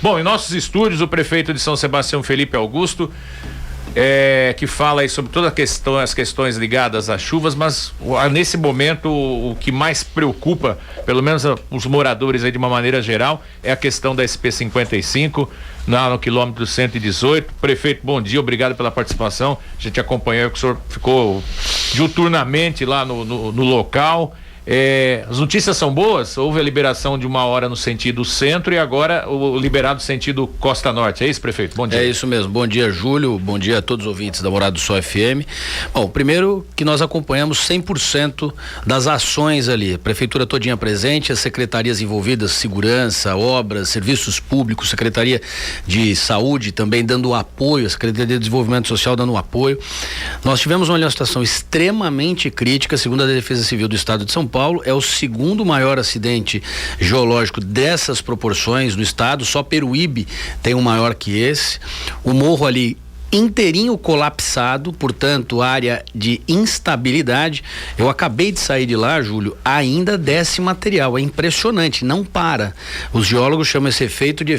Bom, em nossos estúdios, o prefeito de São Sebastião, Felipe Augusto, que fala aí sobre todas as questões ligadas às chuvas, mas nesse momento o que mais preocupa, pelo menos os moradores aí de uma maneira geral, é a questão da SP-55 no quilômetro 118. Prefeito, bom dia, obrigado pela participação. A gente acompanhou que o senhor ficou diuturnamente lá no local. As notícias são boas? Houve a liberação de 1 hora no sentido centro e agora o liberado sentido Costa Norte, é isso, prefeito? Bom dia. É isso mesmo, bom dia, Júlio, bom dia a todos os ouvintes da Morada do Sol FM. Bom, primeiro que nós acompanhamos 100% das ações ali, a prefeitura todinha presente, as secretarias envolvidas, segurança, obras, serviços públicos, Secretaria de Saúde também dando apoio, a Secretaria de Desenvolvimento Social dando apoio. Nós tivemos uma situação extremamente crítica, segundo a Defesa Civil do Estado de São Paulo, é o segundo maior acidente geológico dessas proporções no estado, só Peruíbe tem um maior que esse. O morro ali inteirinho colapsado, portanto, área de instabilidade. Eu acabei de sair de lá, Júlio, ainda desce material, é impressionante, não para. Os geólogos chamam esse efeito de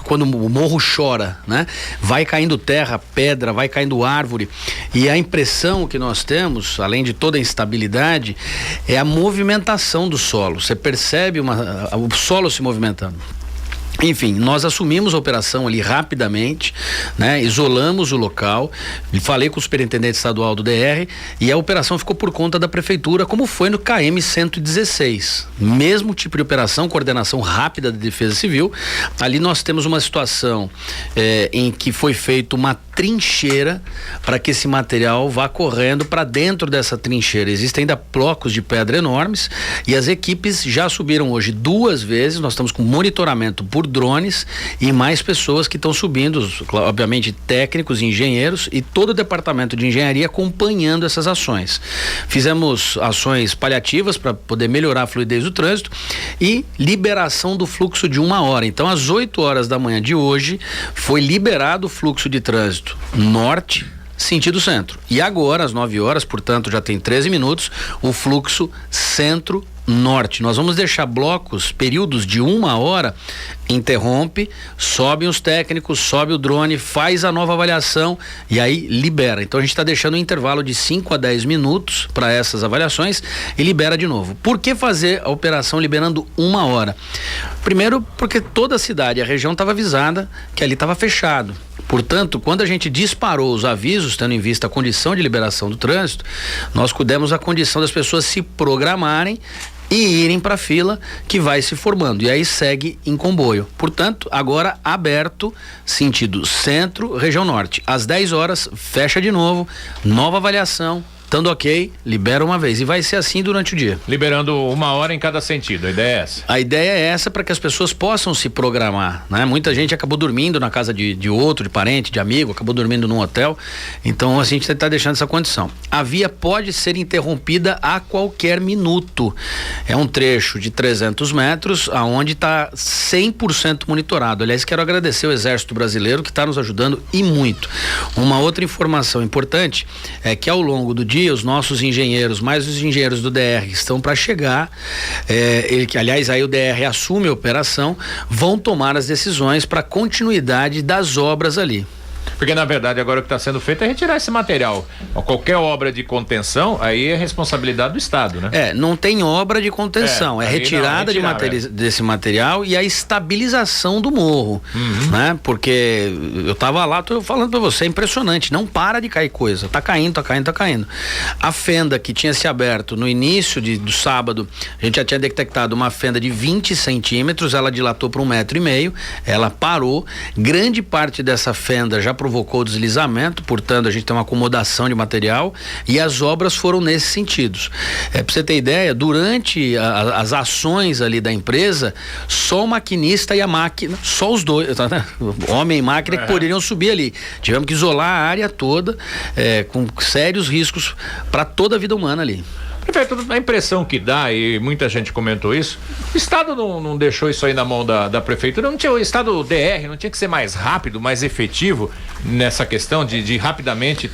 quando o morro chora, né? Vai caindo terra, pedra, vai caindo árvore, e a impressão que nós temos, além de toda a instabilidade, é a movimentação do solo. Você percebe o solo se movimentando. Enfim, nós assumimos a operação ali rapidamente, né? Isolamos o local, falei com o superintendente estadual do DR e a operação ficou por conta da prefeitura, como foi no KM 116. Mesmo tipo de operação, coordenação rápida da Defesa Civil. Ali nós temos uma situação em que foi feita uma trincheira para que esse material vá correndo para dentro dessa trincheira. Existem ainda blocos de pedra enormes e as equipes já subiram hoje 2 vezes. Nós estamos com monitoramento por drones e mais pessoas que estão subindo, obviamente técnicos, engenheiros e todo o departamento de engenharia acompanhando essas ações. Fizemos ações paliativas para poder melhorar a fluidez do trânsito e liberação do fluxo de 1 hora. Então, às 8 horas da manhã de hoje, foi liberado o fluxo de trânsito norte, sentido centro. E agora, às 9 horas, portanto, já tem 13 minutos, o fluxo centro-norte. Nós vamos deixar blocos, períodos de 1 hora, interrompe, sobem os técnicos, sobe o drone, faz a nova avaliação e aí libera. Então a gente está deixando um intervalo de 5 a 10 minutos para essas avaliações e libera de novo. Por que fazer a operação liberando 1 hora? Primeiro, porque toda a cidade, a região estava avisada que ali estava fechado. Portanto, quando a gente disparou os avisos, tendo em vista a condição de liberação do trânsito, nós demos a condição das pessoas se programarem e irem para a fila que vai se formando. E aí segue em comboio. Portanto, agora aberto, sentido centro, região norte. Às 10 horas, fecha de novo, nova avaliação. Estando ok, libera uma vez. E vai ser assim durante o dia. Liberando 1 hora em cada sentido, a ideia é essa? A ideia é essa para que as pessoas possam se programar, né? Muita gente acabou dormindo na casa de outro, de parente, de amigo, acabou dormindo num hotel. Então a gente está deixando essa condição. A via pode ser interrompida a qualquer minuto. É um trecho de 300 metros, aonde está 100% monitorado. Aliás, quero agradecer o Exército Brasileiro que está nos ajudando e muito. Uma outra informação importante é que ao longo do dia os nossos engenheiros, mais os engenheiros do DR estão para chegar, aliás aí o DR assume a operação, vão tomar as decisões para continuidade das obras ali. Porque na verdade agora o que está sendo feito é retirar esse material. Qualquer obra de contenção, aí é responsabilidade do Estado, né? Não tem obra de contenção, é retirada desse material e a estabilização do morro, né? Porque eu tava lá, tô falando para você, é impressionante, não para de cair coisa, tá caindo. A fenda que tinha se aberto no início do sábado, a gente já tinha detectado uma fenda de 20 centímetros, ela dilatou para 1,5 metro, ela parou, grande parte dessa fenda já provocou deslizamento, portanto a gente tem uma acomodação de material e as obras foram nesses sentidos. Para você ter ideia, durante as ações ali da empresa, só o maquinista e a máquina, só os dois, homem e máquina, que poderiam subir ali. Tivemos que isolar a área toda, com sérios riscos para toda a vida humana ali. Prefeito, a impressão que dá, e muita gente comentou isso, o Estado não deixou isso aí na mão da Prefeitura, não tinha, o Estado DR não tinha que ser mais rápido, mais efetivo nessa questão de rapidamente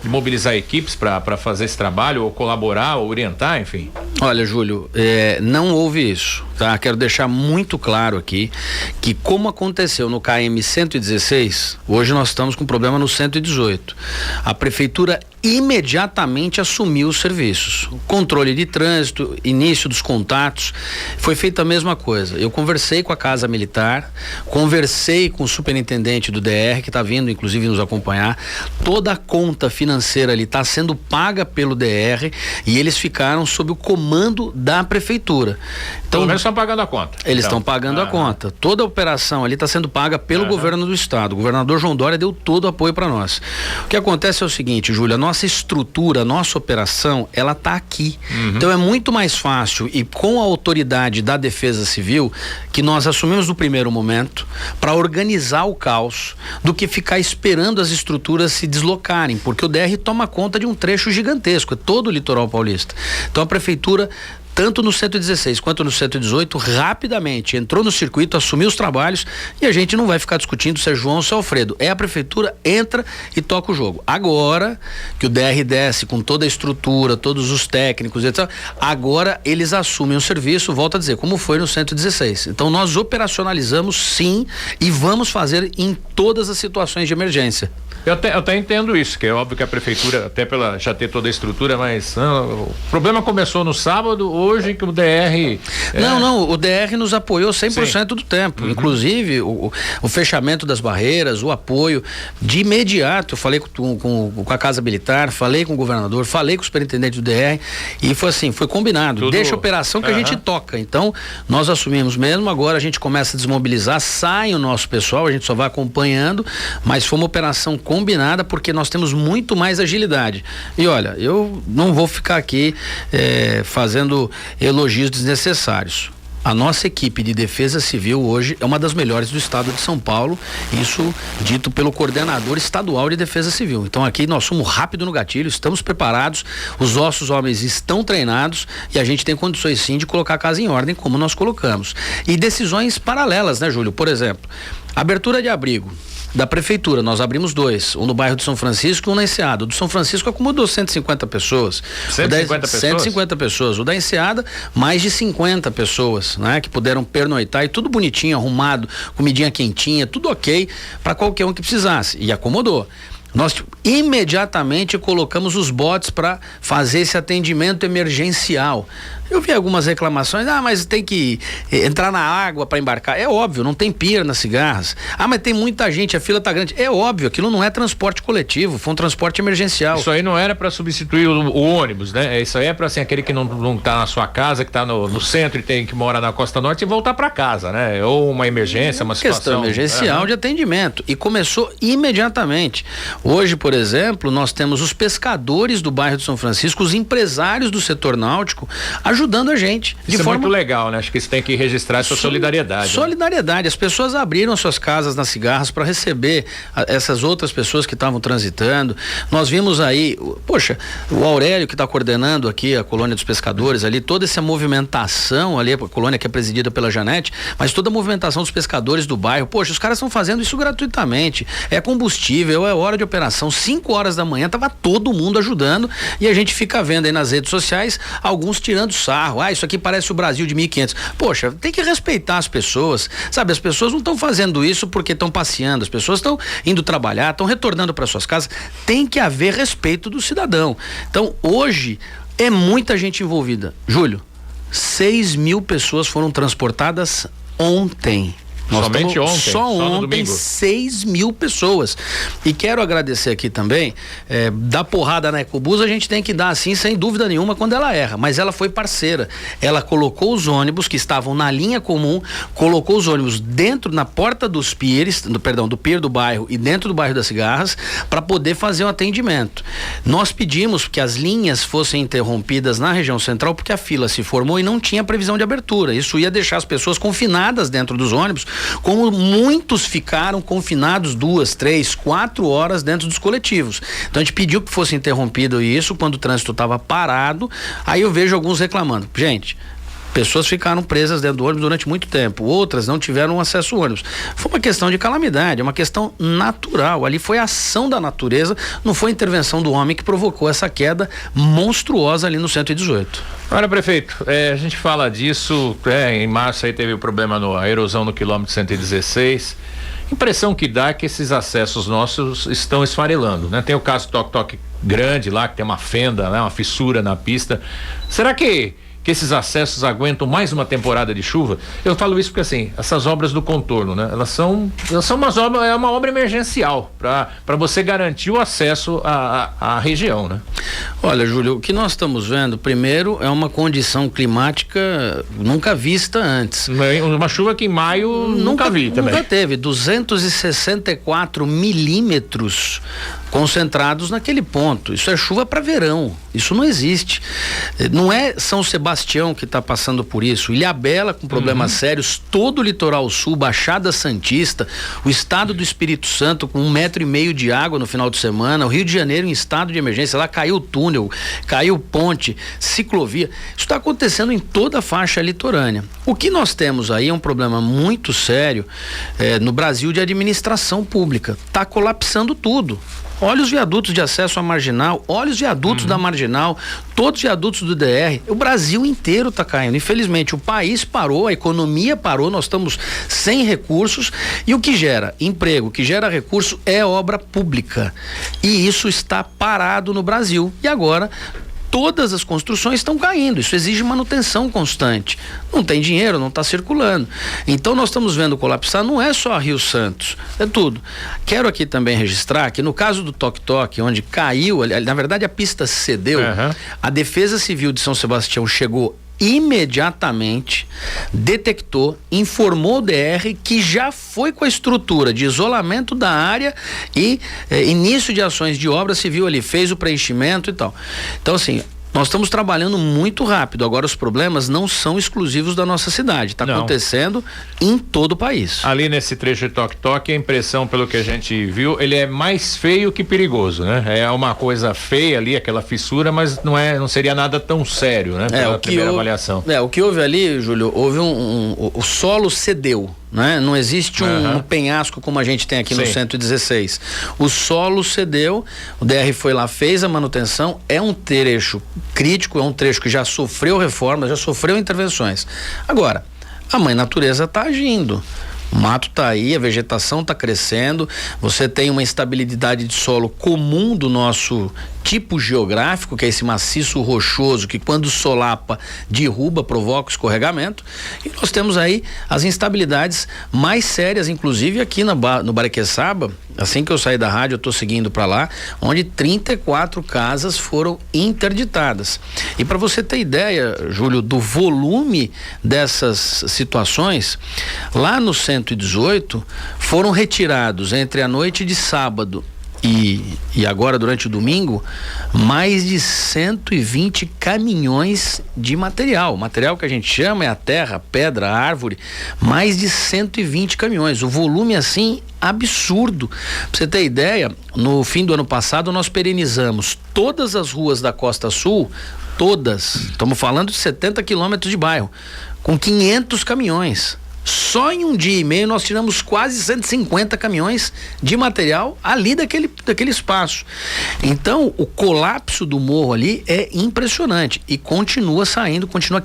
mobilizar equipes para fazer esse trabalho, ou colaborar, ou orientar, enfim? Olha, Júlio, não houve isso, tá? Quero deixar muito claro aqui que, como aconteceu no KM 116, hoje nós estamos com problema no 118. A Prefeitura imediatamente assumiu os serviços. Controle de trânsito, início dos contatos, foi feita a mesma coisa. Eu conversei com a Casa Militar, conversei com o superintendente do DR, que está vindo inclusive nos acompanhar. Toda a conta financeira ali está sendo paga pelo DR e eles ficaram sob o comando da Prefeitura. Então, pelo menos estão pagando a conta. Eles estão pagando a conta. Toda a operação ali está sendo paga pelo governo do estado. O governador João Dória deu todo o apoio para nós. O que acontece é o seguinte, Júlia, nossa estrutura, nossa operação, ela está aqui. Então é muito mais fácil, e com a autoridade da Defesa Civil, que nós assumimos no primeiro momento para organizar o caos, do que ficar esperando as estruturas se deslocarem, porque o DR toma conta de um trecho gigantesco, é todo o litoral paulista. Então a Prefeitura, tanto no 116 quanto no 118, rapidamente entrou no circuito, assumiu os trabalhos, e a gente não vai ficar discutindo se é João ou se é Alfredo. É a Prefeitura, entra e toca o jogo. Agora que o DR desce com toda a estrutura, todos os técnicos, etc., agora eles assumem o serviço, volto a dizer, como foi no 116. Então nós operacionalizamos sim e vamos fazer em todas as situações de emergência. Eu até entendo isso, que é óbvio que a Prefeitura, até pela já ter toda a estrutura, mas o problema começou no sábado, hoje que o DR... Não, o DR nos apoiou 100% do tempo, inclusive o fechamento das barreiras, o apoio de imediato. Eu falei com a Casa Militar, falei com o governador, falei com o superintendente do DR, e foi assim, foi combinado, deixa a operação que a gente toca. Então nós assumimos mesmo, agora a gente começa a desmobilizar, sai o nosso pessoal, a gente só vai acompanhando, mas foi uma operação combinada, porque nós temos muito mais agilidade. E olha, eu não vou ficar aqui fazendo elogios desnecessários. A nossa equipe de defesa civil hoje é uma das melhores do estado de São Paulo, isso dito pelo coordenador estadual de defesa civil. Então aqui nós somos rápido no gatilho, estamos preparados, os nossos homens estão treinados e a gente tem condições sim de colocar a casa em ordem, como nós colocamos. E decisões paralelas, né, Júlio? Por exemplo, abertura de abrigo da Prefeitura, nós abrimos 2, um no bairro de São Francisco e um na Enseada. O do São Francisco acomodou 150 pessoas. 150 pessoas. O da Enseada, mais de 50 pessoas, né? Que puderam pernoitar, e tudo bonitinho, arrumado, comidinha quentinha, tudo ok para qualquer um que precisasse, e acomodou. Nós imediatamente colocamos os bots para fazer esse atendimento emergencial. Eu vi algumas reclamações, mas tem que entrar na água para embarcar. É óbvio, não tem pier nas cigarras. Mas tem muita gente, a fila tá grande. É óbvio, aquilo não é transporte coletivo, foi um transporte emergencial. Isso aí não era para substituir o ônibus, né? Isso aí é para assim, aquele que não tá na sua casa, que tá no centro e tem que morar na Costa Norte, e voltar para casa, né? Ou uma emergência, uma situação. Questão emergencial de atendimento, e começou imediatamente. Hoje, por exemplo, nós temos os pescadores do bairro de São Francisco, os empresários do setor náutico, ajudando a gente. Isso é muito legal, né? Acho que isso tem que registrar essa solidariedade. Solidariedade. As pessoas abriram suas casas nas cigarras para receber essas outras pessoas que estavam transitando. Nós vimos aí, o Aurélio, que está coordenando aqui a colônia dos pescadores ali, toda essa movimentação ali, a colônia que é presidida pela Janete, mas toda a movimentação dos pescadores do bairro. Os caras estão fazendo isso gratuitamente. É combustível, é hora de operação. 5 horas da manhã tava todo mundo ajudando, e a gente fica vendo aí nas redes sociais alguns tirando sarro. Isso aqui parece o Brasil de 1500. Tem que respeitar as pessoas, sabe? As pessoas não estão fazendo isso porque estão passeando, as pessoas estão indo trabalhar, estão retornando para suas casas. Tem que haver respeito do cidadão. Então, hoje é muita gente envolvida. Júlio, 6.000 pessoas foram transportadas ontem. Somente ontem? Só ontem, 6.000 pessoas. E quero agradecer aqui também, da porrada na Ecobus a gente tem que dar assim, sem dúvida nenhuma, quando ela erra, mas ela foi parceira. Ela colocou os ônibus que estavam na linha comum, colocou os ônibus dentro, na porta dos piers, do pier do bairro e dentro do bairro das Cigarras, para poder fazer um atendimento. Nós pedimos que as linhas fossem interrompidas na região central, porque a fila se formou e não tinha previsão de abertura. Isso ia deixar as pessoas confinadas dentro dos ônibus, como muitos ficaram confinados 2, 3, 4 horas dentro dos coletivos. Então a gente pediu que fosse interrompido isso quando o trânsito estava parado. Aí eu vejo alguns reclamando. Gente, pessoas ficaram presas dentro do ônibus durante muito tempo, outras não tiveram acesso ao ônibus. Foi uma questão de calamidade, é uma questão natural. Ali foi a ação da natureza, não foi a intervenção do homem que provocou essa queda monstruosa ali no 118. Olha, prefeito, a gente fala disso, em março aí teve o problema a erosão no quilômetro 116. Impressão que dá é que esses acessos nossos estão esfarelando, né? Tem o caso Toque grande lá, que tem uma fenda, né? Uma fissura na pista. Será que esses acessos aguentam mais uma temporada de chuva? Eu falo isso porque assim, essas obras do contorno, né? Elas são umas obras, é uma obra emergencial para você garantir o acesso à região, né? Olha, Júlio, o que nós estamos vendo, primeiro, é uma condição climática nunca vista antes. Uma chuva que em maio nunca vi também. Nunca teve, 264 milímetros concentrados naquele ponto. Isso é chuva para verão, isso não existe. Não é São Sebastião que está passando por isso, Ilhabela com problemas sérios, todo o litoral sul, Baixada Santista, o estado do Espírito Santo com 1,5 metro de água no final de semana, o Rio de Janeiro em estado de emergência, lá caiu o túnel, caiu ponte, ciclovia. Isso está acontecendo em toda a faixa litorânea. O que nós temos aí é um problema muito sério no Brasil de administração pública. Está colapsando tudo. Olha os viadutos de acesso à Marginal, olha os viadutos da Marginal, todos os viadutos do DR, o Brasil inteiro está caindo. Infelizmente, o país parou, a economia parou, nós estamos sem recursos e o que gera emprego, o que gera recurso é obra pública. E isso está parado no Brasil. E agora todas as construções estão caindo, isso exige manutenção constante, não tem dinheiro, não está circulando, então nós estamos vendo colapsar, não é só Rio Santos, é tudo. Quero aqui também registrar que no caso do Toque, onde caiu, na verdade a pista cedeu, a Defesa Civil de São Sebastião chegou imediatamente, detectou, informou o DR que já foi com a estrutura de isolamento da área e início de ações de obra civil ali, fez o preenchimento e tal. Então assim, nós estamos trabalhando muito rápido. Agora os problemas não são exclusivos da nossa cidade, está acontecendo em todo o país. Ali nesse trecho de Toque, a impressão pelo que a gente viu, ele é mais feio que perigoso, né? É uma coisa feia ali, aquela fissura, mas não seria nada tão sério, né? Pela primeira avaliação. O que houve ali, Júlio, houve o solo cedeu. Né? Não existe um penhasco como a gente tem aqui no 116. O solo cedeu, o DR foi lá, fez a manutenção, é um trecho crítico, é um trecho que já sofreu reformas, já sofreu intervenções. Agora, a mãe natureza está agindo. O mato está aí, a vegetação está crescendo, você tem uma instabilidade de solo comum do nosso tipo geográfico, que é esse maciço rochoso que quando solapa derruba, provoca escorregamento, e nós temos aí as instabilidades mais sérias, inclusive aqui no Bariqueçaba. Assim que eu saí da rádio, eu estou seguindo para lá, onde 34 casas foram interditadas. E para você ter ideia, Júlio, do volume dessas situações, lá no 118 foram retirados entre a noite de sábado e agora durante o domingo, mais de 120 caminhões de material. O material que a gente chama é a terra, a pedra, a árvore, mais de 120 caminhões. O volume assim absurdo. Pra você ter ideia, no fim do ano passado nós perenizamos todas as ruas da Costa Sul, todas, estamos falando de 70 quilômetros de bairro, com 500 caminhões. Só em um dia e meio nós tiramos quase 150 caminhões de material ali daquele espaço. Então, o colapso do morro ali é impressionante e continua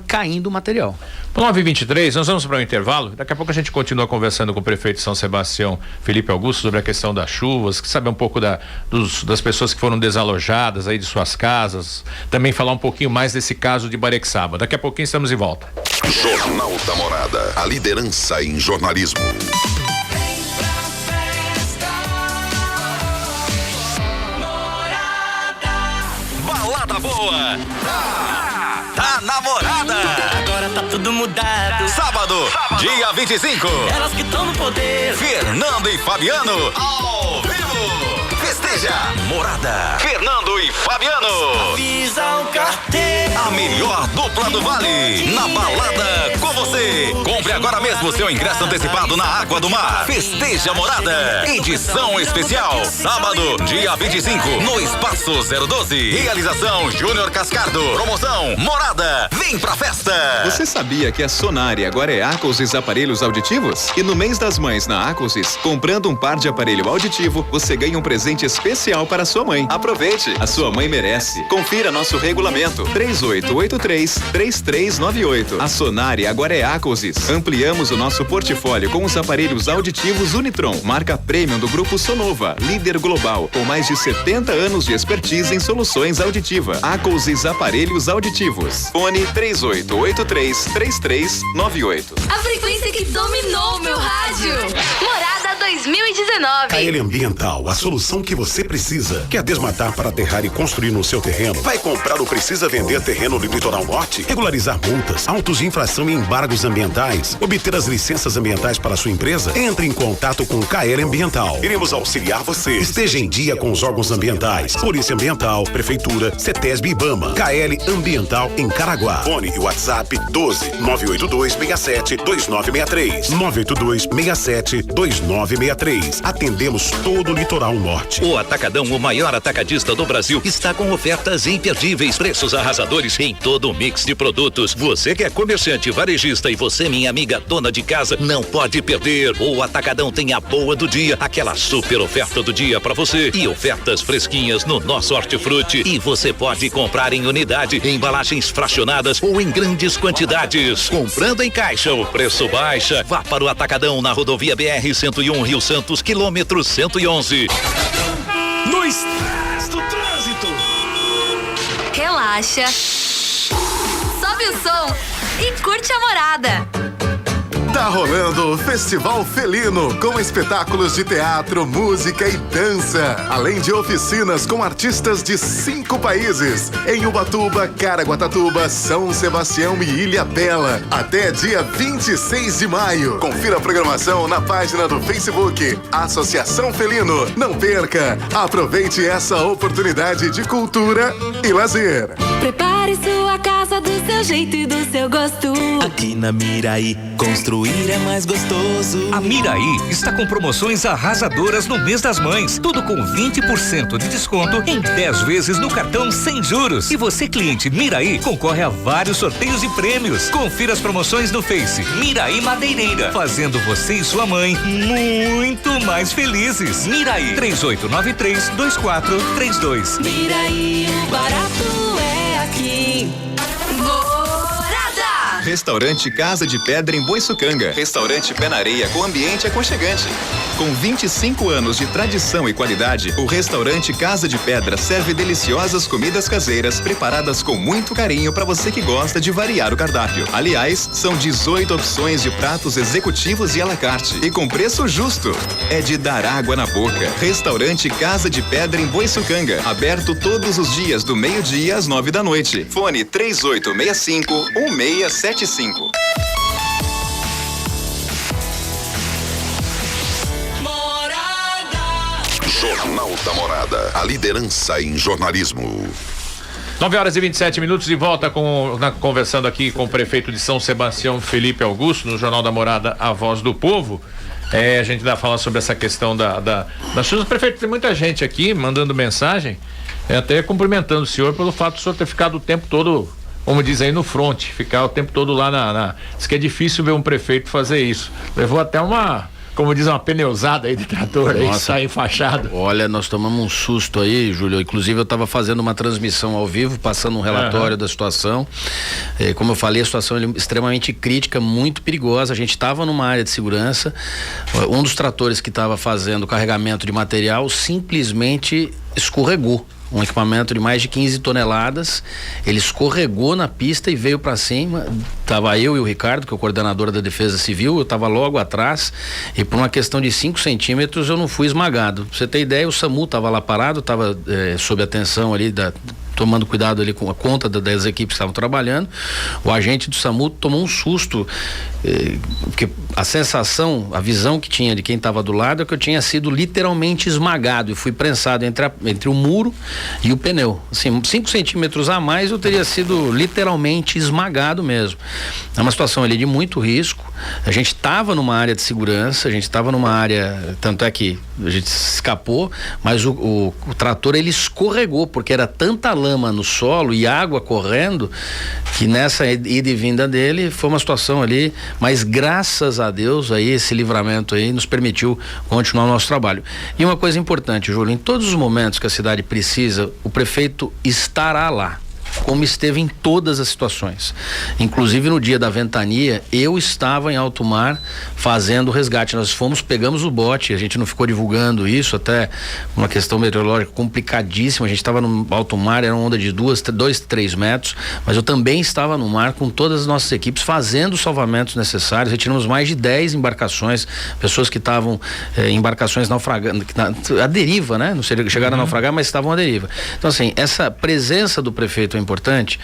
caindo o material. 9h23, nós vamos para o intervalo. Daqui a pouco a gente continua conversando com o prefeito de São Sebastião, Felipe Augusto, sobre a questão das chuvas, saber um pouco das pessoas que foram desalojadas aí de suas casas, também falar um pouquinho mais desse caso de Bariqueçaba. Daqui a pouquinho estamos de volta. Jornal da Morada, a liderança em jornalismo. Balada boa. Tá na Morada. Agora tá tudo mudado. Sábado, dia 25. Elas que estão no poder. Fernando e Fabiano ao vivo. Festeja Morada. Fernando e Fabiano. Avisa o carteiro. A melhor dupla do Vale, na balada com você. Compre agora mesmo seu ingresso antecipado na Água do Mar. Festeja Morada, edição especial, sábado, dia 25, no Espaço 012. Realização Júnior Cascardo. Promoção Morada, vem pra festa. Você sabia que a Sonari agora é Acolsys Aparelhos Auditivos? E no mês das mães na Acolsys, comprando um par de aparelho auditivo, você ganha um presente especial para sua mãe. Aproveite, a sua mãe merece. Confira nosso regulamento 3883-3398. A Sonari agora é Acolsys. Ampliamos o nosso portfólio com os aparelhos auditivos Unitron, marca premium do grupo Sonova, líder global, com mais de 70 anos de expertise em soluções auditivas. Acolsys Aparelhos Auditivos. Fone 3883-3398. A frequência que dominou meu rádio. Morada 2019. KL Ambiental, a solução que você precisa. Quer desmatar para aterrar e construir no seu terreno? Vai comprar ou precisa vender terreno no litoral norte? Regularizar multas, autos de infração e embargos ambientais? Obter as licenças ambientais para a sua empresa? Entre em contato com KL Ambiental. Iremos auxiliar você. Esteja em dia com os órgãos ambientais. Polícia Ambiental, Prefeitura, CETESB e IBAMA. KL Ambiental em Caraguá. Fone e WhatsApp 12-982-67-2963. 982-67-2963. Atendemos todo o litoral norte. O Atacadão, o maior atacadista do Brasil, está com ofertas imperdíveis, preços arrasadores em todo o mix de produtos. Você que é comerciante, varejista e você, minha amiga dona de casa, não pode perder. O Atacadão tem a boa do dia, aquela super oferta do dia para você e ofertas fresquinhas no nosso hortifruti. E você pode comprar em unidade, em embalagens fracionadas ou em grandes quantidades. Comprando em caixa, o preço baixa. Vá para o Atacadão na rodovia BR-101 Rio Santos, quilômetro 111. No estresse do trânsito. Relaxa. Sobe o som e curte a Morada. Tá rolando o Festival Felino, com espetáculos de teatro, música e dança, além de oficinas com artistas de 5 países, em Ubatuba, Caraguatatuba, São Sebastião e Ilhabela, até dia 26 de maio. Confira a programação na página do Facebook, Associação Felino. Não perca, aproveite essa oportunidade de cultura e lazer. Prepare sua casa do seu jeito e do seu gosto. Aqui na Miraí, construir é mais gostoso. A Miraí está com promoções arrasadoras no mês das mães. Tudo com 20% de desconto em 10 vezes no cartão sem juros. E você, cliente Miraí, concorre a vários sorteios e prêmios. Confira as promoções no Face Miraí Madeireira, fazendo você e sua mãe muito mais felizes. Miraí 3893-2432. Miraí, o barato é aqui. Restaurante Casa de Pedra em Boiçucanga. Restaurante Pé na Areia com ambiente aconchegante. Com 25 anos de tradição e qualidade, o restaurante Casa de Pedra serve deliciosas comidas caseiras preparadas com muito carinho para você que gosta de variar o cardápio. Aliás, são 18 opções de pratos executivos e à la carte e com preço justo. É de dar água na boca. Restaurante Casa de Pedra em Boiçucanga. Aberto todos os dias do meio-dia às 9 da noite. Fone 3865-1675. Jornal da Morada. A liderança em jornalismo. 9h27, de volta conversando aqui com o prefeito de São Sebastião, Felipe Augusto, no Jornal da Morada, A Voz do Povo. A gente vai falar sobre essa questão das chuvas. Prefeito, tem muita gente aqui mandando mensagem, até cumprimentando o senhor pelo fato do senhor ter ficado o tempo todo, como diz aí, no fronte, ficar o tempo todo lá diz que é difícil ver um prefeito fazer isso. Levou até como diz, uma pneusada aí de trator. Nossa, aí, sai enfaixado. Olha, nós tomamos um susto aí, Júlio. Inclusive, eu estava fazendo uma transmissão ao vivo, passando um relatório da situação. Como eu falei, a situação é extremamente crítica, muito perigosa. A gente estava numa área de segurança. Um dos tratores que estava fazendo o carregamento de material simplesmente escorregou. Um equipamento de mais de 15 toneladas, ele escorregou na pista e veio para cima. Tava eu e o Ricardo, que é o coordenador da Defesa Civil, eu tava logo atrás e por uma questão de 5 centímetros eu não fui esmagado. Pra você ter ideia, o SAMU tava lá parado, tava sob atenção ali tomando cuidado ali com a conta das equipes que estavam trabalhando. O agente do SAMU tomou um susto, porque a sensação, a visão que tinha de quem estava do lado é que eu tinha sido literalmente esmagado e fui prensado entre o muro e o pneu. Assim, 5 centímetros a mais eu teria sido literalmente esmagado mesmo. É uma situação ali de muito risco. A gente estava numa área de segurança, a gente estava numa área, tanto é que a gente escapou, mas o trator ele escorregou, porque era tanta lama no solo e água correndo, que nessa ida e vinda dele foi uma situação ali, mas graças a Deus aí esse livramento aí nos permitiu continuar o nosso trabalho. E uma coisa importante, Júlio, em todos os momentos que a cidade precisa, o prefeito estará lá, como esteve em todas as situações. Inclusive no dia da ventania, eu estava em alto mar fazendo o resgate. Nós pegamos o bote, a gente não ficou divulgando isso, até uma questão meteorológica complicadíssima. A gente estava no alto mar, era uma onda de 2, 3 metros, mas eu também estava no mar com todas as nossas equipes fazendo os salvamentos necessários. Retiramos mais de 10 embarcações, pessoas que estavam embarcações naufragando, a deriva, né? Não chegaram a naufragar, mas estavam à deriva. Então assim, essa presença do prefeito é importante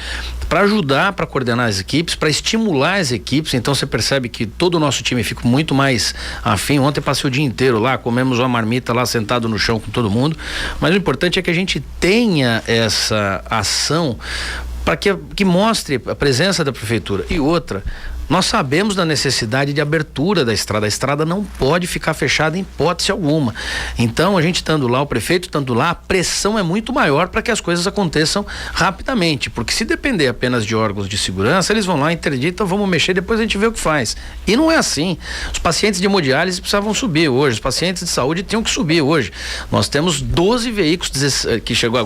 para ajudar, para coordenar as equipes, para estimular as equipes. Então você percebe que todo o nosso time fica muito mais afim. Ontem passei o dia inteiro lá, comemos uma marmita lá sentado no chão com todo mundo, mas o importante é que a gente tenha essa ação para que mostre a presença da prefeitura. E outra, nós sabemos da necessidade de abertura da estrada. A estrada não pode ficar fechada em hipótese alguma. Então, a gente estando lá, o prefeito estando lá, a pressão é muito maior para que as coisas aconteçam rapidamente. Porque se depender apenas de órgãos de segurança, eles vão lá, interditam, vamos mexer, depois a gente vê o que faz. E não é assim. Os pacientes de hemodiálise precisavam subir hoje, os pacientes de saúde tinham que subir hoje. Nós temos 12 veículos, que chegou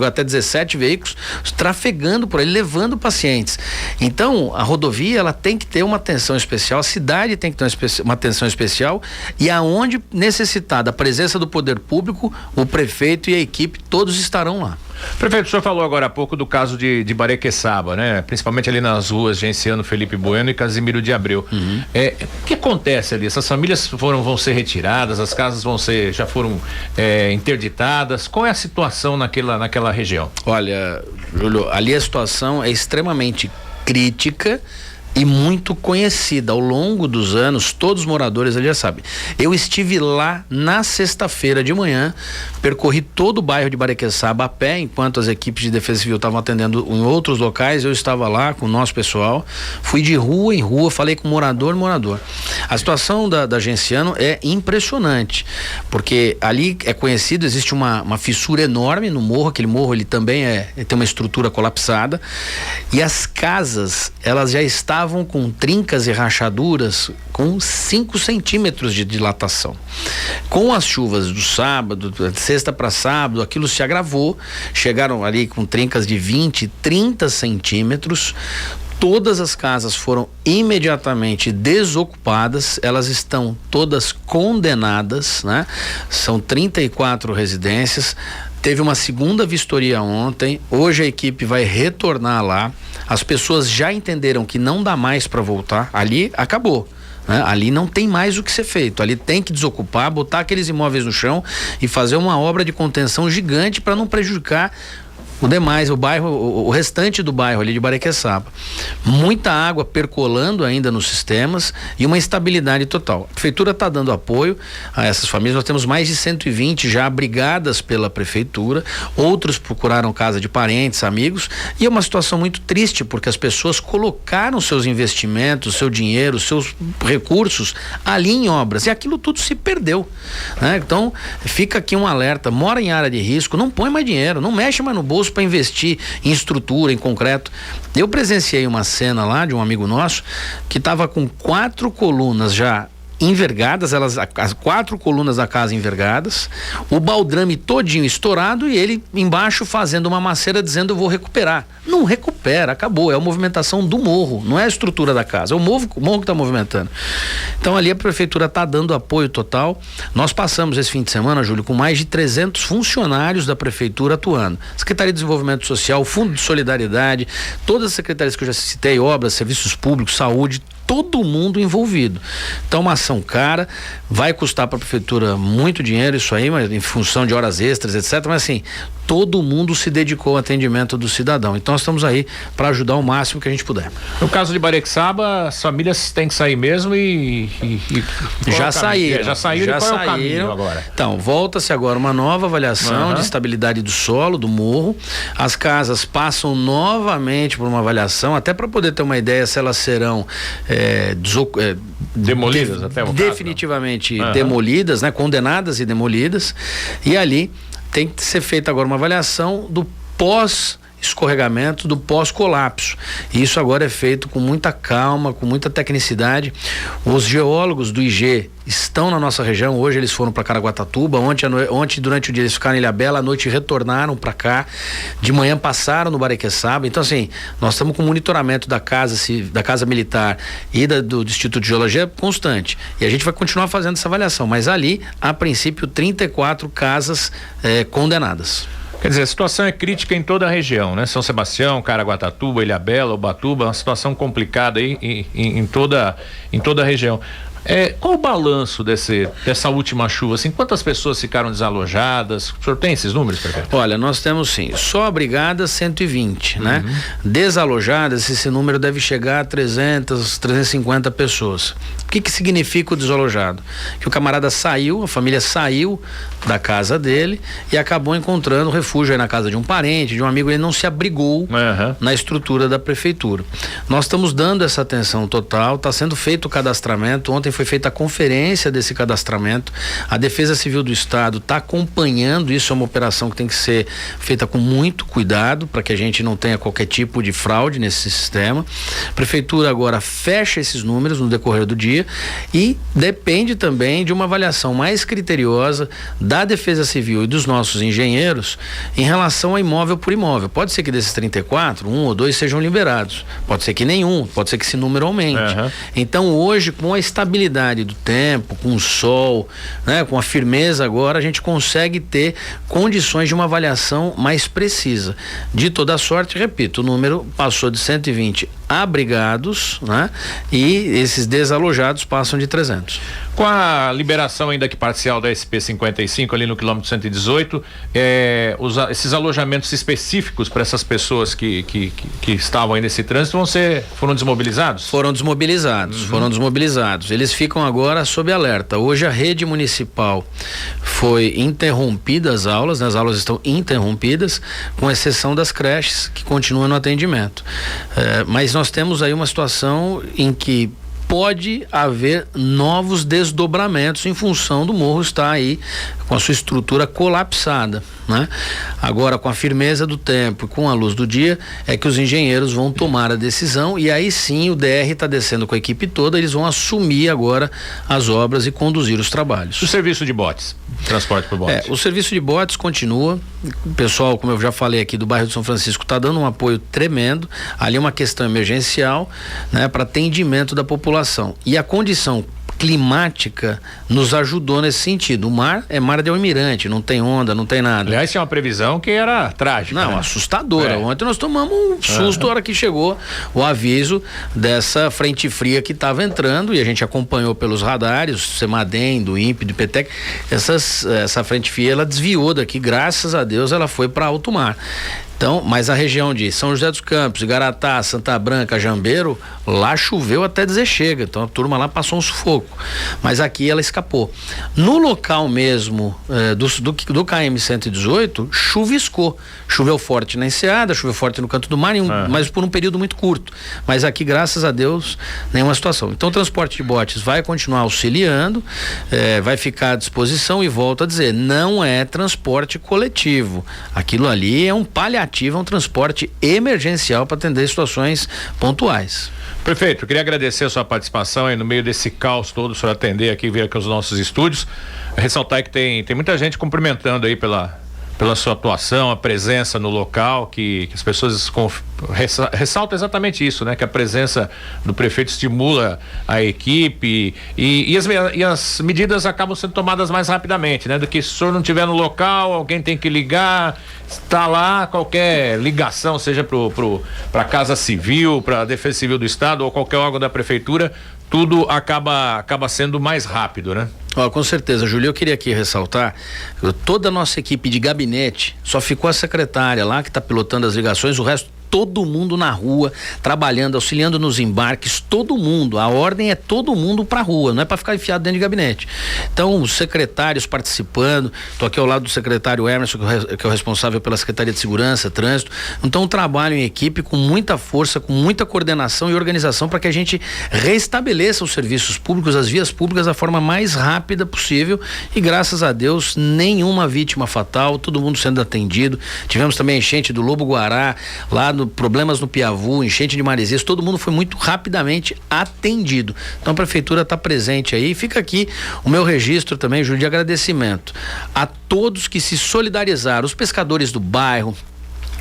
até 17 veículos, trafegando por aí, levando pacientes. Então, a rodovia, ela tem que ter uma atenção especial, a cidade tem que ter uma atenção especial, e aonde necessitar da presença do poder público, o prefeito e a equipe, todos estarão lá. Prefeito, o senhor falou agora há pouco do caso de Barequeçaba, né? Principalmente ali nas ruas Genciano Felipe Bueno e Casimiro de Abreu. O que acontece ali? Essas famílias vão ser retiradas, as casas já foram interditadas. Qual é a situação naquela região? Olha, Júlio, ali a situação é extremamente crítica e muito conhecida. Ao longo dos anos, todos os moradores ali já sabem. Eu estive lá na sexta-feira de manhã, percorri todo o bairro de Barequeçaba a pé, enquanto as equipes de defesa civil estavam atendendo em outros locais. Eu estava lá com o nosso pessoal, fui de rua em rua, falei com morador. A situação da Genciano é impressionante, porque ali é conhecido, existe uma fissura enorme no morro. Aquele morro, ele também tem uma estrutura colapsada, e as casas, elas já estavam com trincas e rachaduras com 5 centímetros de dilatação. Com as chuvas do sábado, de sexta para sábado, aquilo se agravou, chegaram ali com trincas de 20, 30 centímetros. Todas as casas foram imediatamente desocupadas, elas estão todas condenadas, né? São 34 residências. Teve uma segunda vistoria ontem, hoje a equipe vai retornar lá. As pessoas já entenderam que não dá mais para voltar, ali acabou, né? Ali não tem mais o que ser feito, ali tem que desocupar, botar aqueles imóveis no chão e fazer uma obra de contenção gigante para não prejudicar o demais, o bairro, o restante do bairro ali de Barequeçaba. Muita água percolando ainda nos sistemas e uma instabilidade total. A prefeitura está dando apoio a essas famílias. Nós temos mais de 120 já abrigadas pela prefeitura, outros procuraram casa de parentes, amigos, e é uma situação muito triste, porque as pessoas colocaram seus investimentos, seu dinheiro, seus recursos ali em obras, e aquilo tudo se perdeu, né? Então fica aqui um alerta: mora em área de risco, não põe mais dinheiro, não mexe mais no bolso para investir em estrutura, em concreto. Eu presenciei uma cena lá de um amigo nosso que estava com 4 colunas já envergadas, as 4 colunas da casa envergadas, o baldrame todinho estourado e ele embaixo fazendo uma maceira dizendo: eu vou recuperar. Não recupera, acabou, é a movimentação do morro, não é a estrutura da casa, é o morro que está movimentando. Então ali a prefeitura está dando apoio total. Nós passamos esse fim de semana, Júlio, com mais de 300 funcionários da prefeitura atuando. Secretaria de Desenvolvimento Social, Fundo de Solidariedade, todas as secretarias que eu já citei, obras, serviços públicos, saúde, todo mundo envolvido. Então uma ação cara, Vai custar para a prefeitura muito dinheiro isso aí, mas em função de horas extras, etc. Mas assim, todo mundo se dedicou ao atendimento do cidadão. Então nós estamos aí para ajudar o máximo que a gente puder. No caso de Barequçaba, as famílias têm que sair mesmo e já saíram. Já saíram. Qual é o caminho agora? Então, volta-se agora uma nova avaliação de estabilidade do solo, do morro. As casas passam novamente por uma avaliação, até para poder ter uma ideia se elas serão demolidas até o definitivamente demolidas, né? Condenadas e demolidas. E ali tem que ser feita agora uma avaliação do pós-escorregamento, do pós-colapso. E isso agora é feito com muita calma, com muita tecnicidade. Os geólogos do IG estão na nossa região. Hoje eles foram para Caraguatatuba. Ontem, durante o dia, eles ficaram em Ilhabela. À noite retornaram para cá. De manhã passaram no Barequçaba. Então, assim, nós estamos com monitoramento da Casa Militar e do Instituto de Geologia constante. E a gente vai continuar fazendo essa avaliação. Mas ali, a princípio, 34 casas condenadas. Quer dizer, a situação é crítica em toda a região, né? São Sebastião, Caraguatatuba, Ilhabela, Ubatuba, uma situação complicada aí em toda a região. Qual o balanço dessa última chuva? Assim, quantas pessoas ficaram desalojadas? O senhor tem esses números, prefeito? Olha, nós temos sim, só abrigadas 120, né? Desalojadas, esse número deve chegar a 300, 350 pessoas. O que significa o desalojado? Que o camarada saiu, a família saiu da casa dele e acabou encontrando refúgio aí na casa de um parente, de um amigo. Ele não se abrigou na estrutura da prefeitura. Nós estamos dando essa atenção total, está sendo feito o cadastramento. Ontem foi feita a conferência desse cadastramento. A Defesa Civil do Estado está acompanhando isso. É uma operação que tem que ser feita com muito cuidado para que a gente não tenha qualquer tipo de fraude nesse sistema. A prefeitura agora fecha esses números no decorrer do dia e depende também de uma avaliação mais criteriosa da Defesa Civil e dos nossos engenheiros em relação a imóvel por imóvel. Pode ser que desses 34, 1 ou 2 sejam liberados. Pode ser que nenhum, pode ser que esse número aumente. Então hoje, com a estabilidade do tempo, com o sol, né, com a firmeza agora, a gente consegue ter condições de uma avaliação mais precisa. De toda sorte, repito, o número passou de 120 abrigados, né, e esses desalojados passam de 300. Com a liberação ainda que parcial da SP-55 ali no quilômetro 118, esses alojamentos específicos para essas pessoas que estavam aí nesse trânsito foram desmobilizados? Foram desmobilizados. Eles ficam agora sob alerta. Hoje a rede municipal foi interrompida as aulas, né? As aulas estão interrompidas, com exceção das creches que continuam no atendimento. Mas nós temos aí uma situação em que pode haver novos desdobramentos em função do morro estar aí com a sua estrutura colapsada, né? Agora, com a firmeza do tempo e com a luz do dia, é que os engenheiros vão tomar a decisão e aí sim o DR está descendo com a equipe toda, eles vão assumir agora as obras e conduzir os trabalhos. O serviço de botes, transporte por botes? O serviço de botes continua. O pessoal, como eu já falei aqui, do bairro de São Francisco está dando um apoio tremendo. Ali é uma questão emergencial, né, para atendimento da população. E a condição climática nos ajudou nesse sentido. O mar é mar de almirante, não tem onda, não tem nada. Aliás, tinha uma previsão que era trágica. Não, né? Assustadora. Ontem nós tomamos um susto na hora que chegou o aviso dessa frente fria que estava entrando e a gente acompanhou pelos radares, o Semadem, do INPE, do IPTEC. Essa frente fria, ela desviou daqui, graças a Deus ela foi para alto mar. Então, mas a região de São José dos Campos, Igaratá, Santa Branca, Jambeiro, lá choveu até dizer chega. Então a turma lá passou um sufoco. Mas aqui ela escapou. No local mesmo do KM 118, chuviscou. Choveu forte na Enseada, choveu forte no Canto do Mar, mas por um período muito curto. Mas aqui, graças a Deus, nenhuma situação. Então o transporte de botes vai continuar auxiliando, vai ficar à disposição e volto a dizer, não é transporte coletivo. Aquilo ali é um paliativo, é um transporte emergencial para atender situações pontuais. Prefeito, eu queria agradecer a sua participação aí no meio desse caos todo, o senhor atender aqui, vir aqui aos nossos estúdios, ressaltar que tem muita gente cumprimentando aí pela sua atuação, a presença no local, que as pessoas ressaltam exatamente isso, né? Que a presença do prefeito estimula a equipe e as medidas acabam sendo tomadas mais rapidamente, né? Do que se o senhor não estiver no local, alguém tem que ligar, está lá, qualquer ligação, seja para a Casa Civil, para a Defesa Civil do Estado ou qualquer órgão da prefeitura, tudo acaba sendo mais rápido, né? Com certeza, Júlio, eu queria aqui ressaltar, toda a nossa equipe de gabinete, só ficou a secretária lá que está pilotando as ligações, o resto todo mundo na rua, trabalhando, auxiliando nos embarques, todo mundo. A ordem é todo mundo pra rua, não é para ficar enfiado dentro de gabinete. Então, os secretários participando, tô aqui ao lado do secretário Emerson, que é o responsável pela Secretaria de Segurança, Trânsito. Então, um trabalho em equipe com muita força, com muita coordenação e organização para que a gente restabeleça os serviços públicos, as vias públicas da forma mais rápida possível e, graças a Deus, nenhuma vítima fatal, todo mundo sendo atendido. Tivemos também a enchente do Lobo Guará, lá no problemas no Piavu, enchente de Maresias, todo mundo foi muito rapidamente atendido. Então a prefeitura está presente aí. Fica aqui o meu registro também, Júlio, de agradecimento a todos que se solidarizaram, os pescadores do bairro,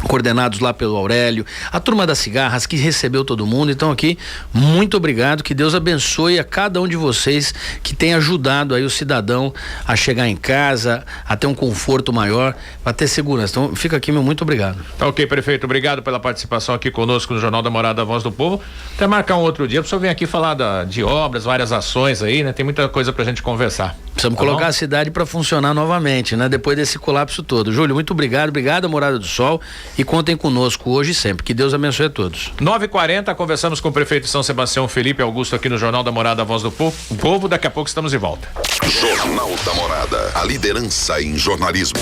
coordenados lá pelo Aurélio, a turma das cigarras que recebeu todo mundo. Então aqui, muito obrigado, que Deus abençoe a cada um de vocês que tem ajudado aí o cidadão a chegar em casa, a ter um conforto maior, a ter segurança. Então fica aqui, meu muito obrigado. Tá ok, prefeito, obrigado pela participação aqui conosco no Jornal da Morada, a Voz do Povo. Até marcar um outro dia, para o senhor vir aqui falar de obras, várias ações aí, né? Tem muita coisa pra gente conversar. Precisamos colocar a cidade para funcionar novamente, né? Depois desse colapso todo. Júlio, muito obrigado, Morada do Sol, e contem conosco hoje e sempre. Que Deus abençoe a todos. 9h40, conversamos com o prefeito de São Sebastião, Felipe Augusto, aqui no Jornal da Morada, a Voz do Povo. Daqui a pouco estamos de volta. Jornal da Morada, a liderança em jornalismo.